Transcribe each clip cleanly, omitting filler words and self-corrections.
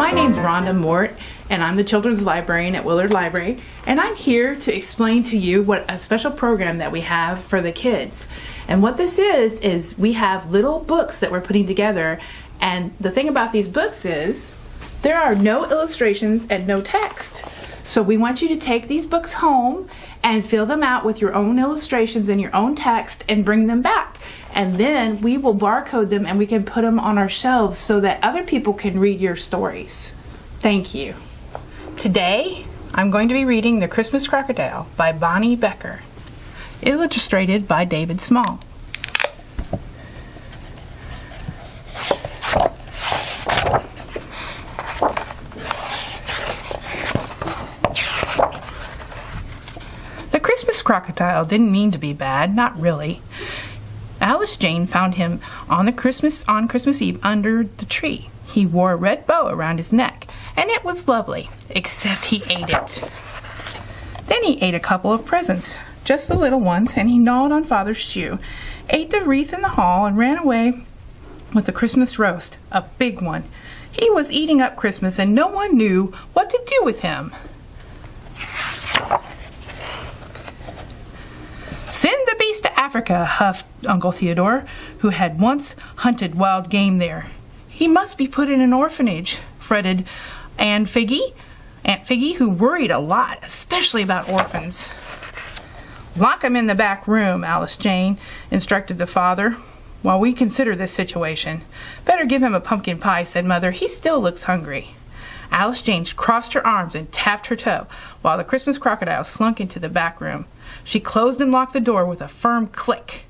My name's Rhonda Mort, and I'm the Children's Librarian at Willard Library, and I'm here to explain to you what a special program that we have for the kids. And what this is we have little books that we're putting together, and the thing about these books is there are no illustrations and no text. So we want you to take these books home and fill them out with your own illustrations and your own text and bring them back. And then we will barcode them and we can put them on our shelves so that other people can read your stories. Thank you. Today, I'm going to be reading The Christmas Crocodile by Bonnie Becker, illustrated by David Small. The Christmas Crocodile didn't mean to be bad, not really. Alice Jane found him on Christmas Eve under the tree. He wore a red bow around his neck, and it was lovely, except he ate it. Then he ate a couple of presents, just the little ones, and he gnawed on Father's shoe, ate the wreath in the hall, and ran away with the Christmas roast, a big one. He was eating up Christmas, and no one knew what to do with him. "Send the beast to Africa," huffed Uncle Theodore, who had once hunted wild game there. "He must be put in an orphanage," fretted Aunt Figgy, who worried a lot, especially about orphans. "Lock him in the back room," Alice Jane instructed the father, "while we consider this situation. Better give him a pumpkin pie," said Mother. "He still looks hungry." Alice Jane crossed her arms and tapped her toe while the Christmas Crocodile slunk into the back room. She closed and locked the door with a firm click.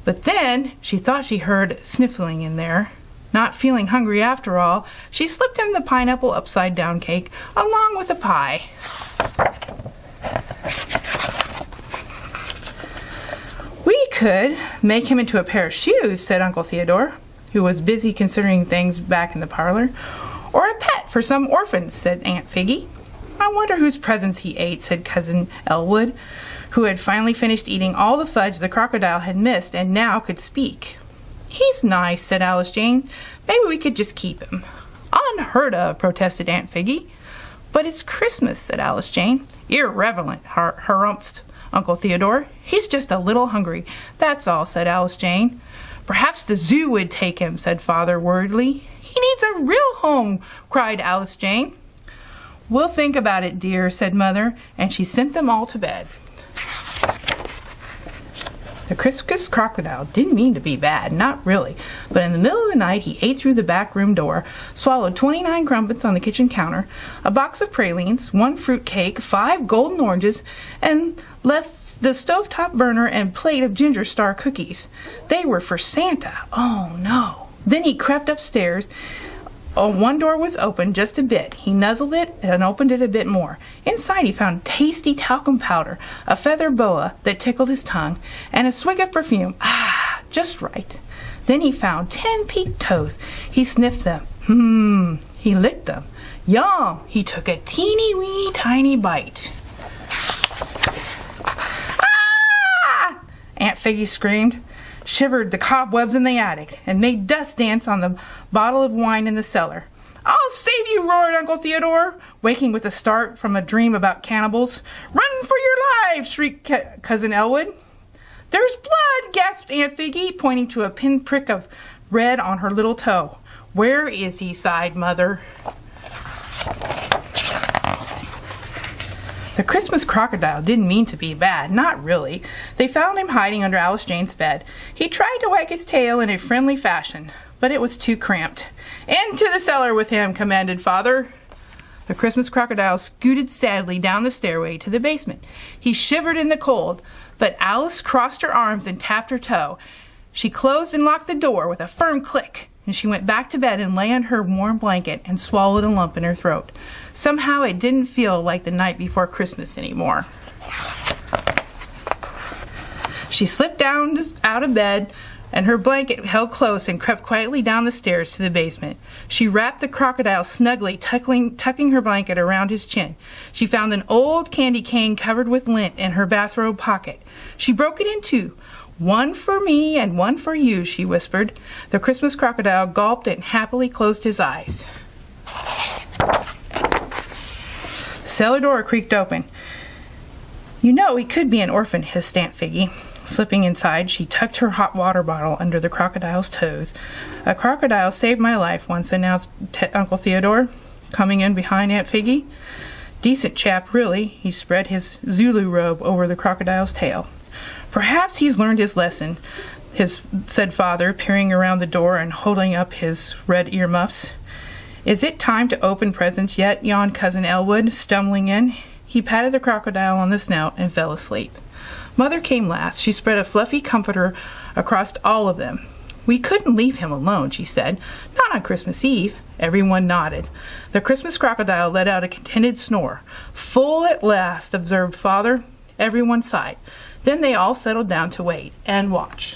But then she thought she heard sniffling in there. Not feeling hungry after all, she slipped him the pineapple upside-down cake along with the pie. "We could make him into a pair of shoes," said Uncle Theodore, who was busy considering things back in the parlor. "Or a pet for some orphans," said Aunt Figgy. "I wonder whose presents he ate," said Cousin Elwood, who had finally finished eating all the fudge the crocodile had missed and now could speak. "He's nice," said Alice Jane. "Maybe we could just keep him." "Unheard of," protested Aunt Figgy. "But it's Christmas," said Alice Jane. "Irrelevant," harumphed Uncle Theodore. "He's just a little hungry, that's all," said Alice Jane. "Perhaps the zoo would take him," said Father worriedly. "He needs a real home," cried Alice Jane. "We'll think about it, dear," said Mother, and she sent them all to bed. The Christmas Crocodile didn't mean to be bad, not really, but in the middle of the night he ate through the back room door, swallowed 29 crumpets on the kitchen counter, a box of pralines, 1 fruit cake, 5 golden oranges, and left the stovetop burner and plate of ginger star cookies. They were for Santa. Oh no. Then he crept upstairs. One door was open just a bit. He nuzzled it and opened it a bit more. Inside he found tasty talcum powder, a feather boa that tickled his tongue, and a swig of perfume. Ah, just right. Then he found 10 peaked toes. He sniffed them. He licked them. Yum! He took a teeny weeny tiny bite. Ah! Aunt Figgy screamed, shivered the cobwebs in the attic, and made dust dance on the bottle of wine in the cellar. "I'll save you!" roared Uncle Theodore, waking with a start from a dream about cannibals. "Run for your lives!" shrieked Cousin Elwood. "There's blood!" gasped Aunt Figgy, pointing to a pinprick of red on her little toe. "Where is he?" sighed Mother. The Christmas Crocodile didn't mean to be bad, not really. They found him hiding under Alice Jane's bed. He tried to wag his tail in a friendly fashion, but it was too cramped. "Into the cellar with him," commanded Father. The Christmas Crocodile scooted sadly down the stairway to the basement. He shivered in the cold, but Alice crossed her arms and tapped her toe. She closed and locked the door with a firm click, and she went back to bed and lay on her warm blanket and swallowed a lump in her throat. Somehow it didn't feel like the night before Christmas anymore. She slipped down out of bed, and her blanket held close and crept quietly down the stairs to the basement. She wrapped the crocodile snugly, tucking her blanket around his chin. She found an old candy cane covered with lint in her bathrobe pocket. She broke it in 2. "One for me and one for you," she whispered. The Christmas Crocodile gulped and happily closed his eyes. cellar door creaked open. "You know he could be an orphan," hissed Aunt Figgy. Slipping inside, she tucked her hot water bottle under the crocodile's toes. "A crocodile saved my life once," announced Uncle Theodore, coming in behind Aunt Figgy. "Decent chap, really." He spread his Zulu robe over the crocodile's tail. "Perhaps he's learned his lesson," said Father, peering around the door and holding up his red earmuffs. "Is it time to open presents yet?" yawned Cousin Elwood, stumbling in. He patted the crocodile on the snout and fell asleep. Mother came last. She spread a fluffy comforter across all of them. "We couldn't leave him alone," she said. "Not on Christmas Eve." Everyone nodded. The Christmas crocodile let out a contented snore. "Full at last," observed Father. Everyone sighed. Then they all settled down to wait and watch.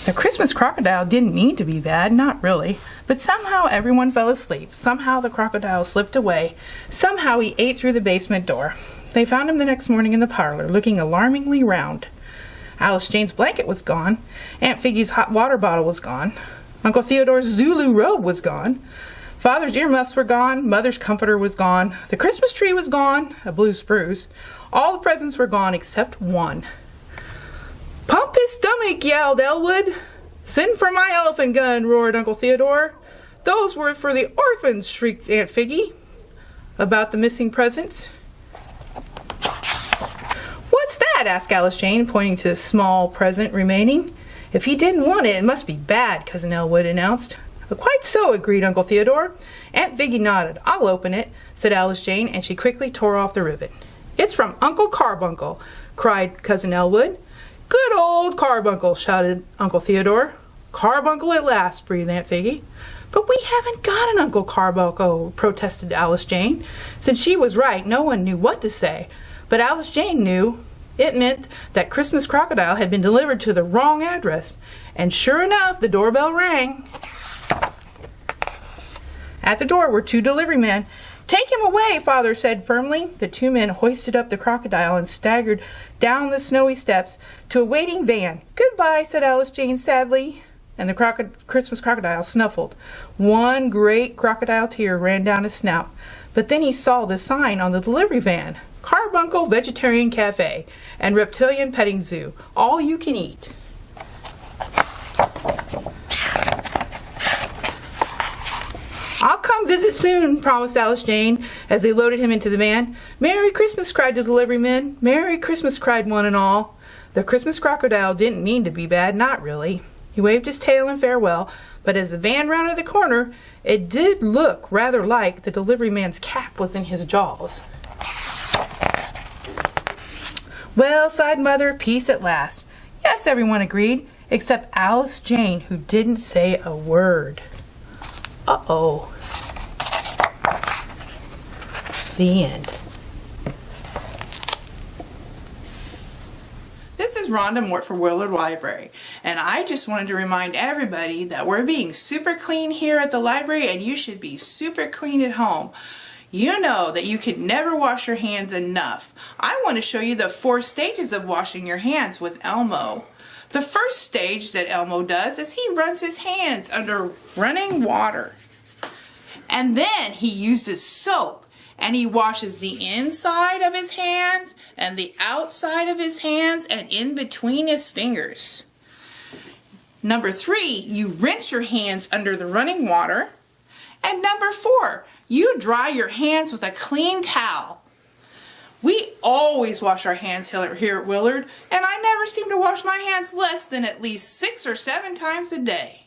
The Christmas crocodile didn't mean to be bad, not really. But somehow everyone fell asleep. Somehow the crocodile slipped away. Somehow he ate through the basement door. They found him the next morning in the parlor, looking alarmingly round. Alice Jane's blanket was gone. Aunt Figgy's hot water bottle was gone. Uncle Theodore's Zulu robe was gone. Father's earmuffs were gone. Mother's comforter was gone. The Christmas tree was gone, a blue spruce. All the presents were gone except one. "Pump his stomach," yelled Elwood. "Send for my elephant gun," roared Uncle Theodore. "Those were for the orphans," shrieked Aunt Figgy. "About the missing presents?" "What's that?" asked Alice Jane, pointing to the small present remaining. "If he didn't want it, it must be bad," Cousin Elwood announced. "Quite so," agreed Uncle Theodore. Aunt Figgy nodded. "I'll open it," said Alice Jane, and she quickly tore off the ribbon. "It's from Uncle Carbuncle," cried Cousin Elwood. "Good old Carbuncle," shouted Uncle Theodore. "Carbuncle at last," breathed Aunt Figgy. "But we haven't got an Uncle Carbuncle," protested Alice Jane. Since she was right, no one knew what to say. But Alice Jane knew. It meant that Christmas Crocodile had been delivered to the wrong address. And sure enough, the doorbell rang. At the door were two delivery men. "Take him away," Father said firmly. The two men hoisted up the crocodile and staggered down the snowy steps to a waiting van. "Goodbye," said Alice Jane sadly. And the Christmas crocodile snuffled. One great crocodile tear ran down his snout. But then he saw the sign on the delivery van. "Carbuncle Vegetarian Cafe and Reptilian Petting Zoo. All you can eat." "I'll come visit soon," promised Alice Jane as they loaded him into the van. "Merry Christmas," cried the delivery men. "Merry Christmas," cried one and all. The Christmas crocodile didn't mean to be bad, not really. He waved his tail in farewell, but as the van rounded the corner, it did look rather like the delivery man's cap was in his jaws. "Well," sighed Mother, "peace at last." Yes, everyone agreed, except Alice Jane, who didn't say a word. Uh-oh. The end. This is Rhonda Mort for Willard Library, and I just wanted to remind everybody that we're being super clean here at the library, and you should be super clean at home. You know that you could never wash your hands enough. I want to show you the 4 stages of washing your hands with Elmo. The first stage that Elmo does is he runs his hands under running water. And then he uses soap and he washes the inside of his hands and the outside of his hands and in between his fingers. Number 3, you rinse your hands under the running water. And number 4, you dry your hands with a clean towel. We always wash our hands here at Willard, and I never seem to wash my hands less than at least 6 or 7 times a day.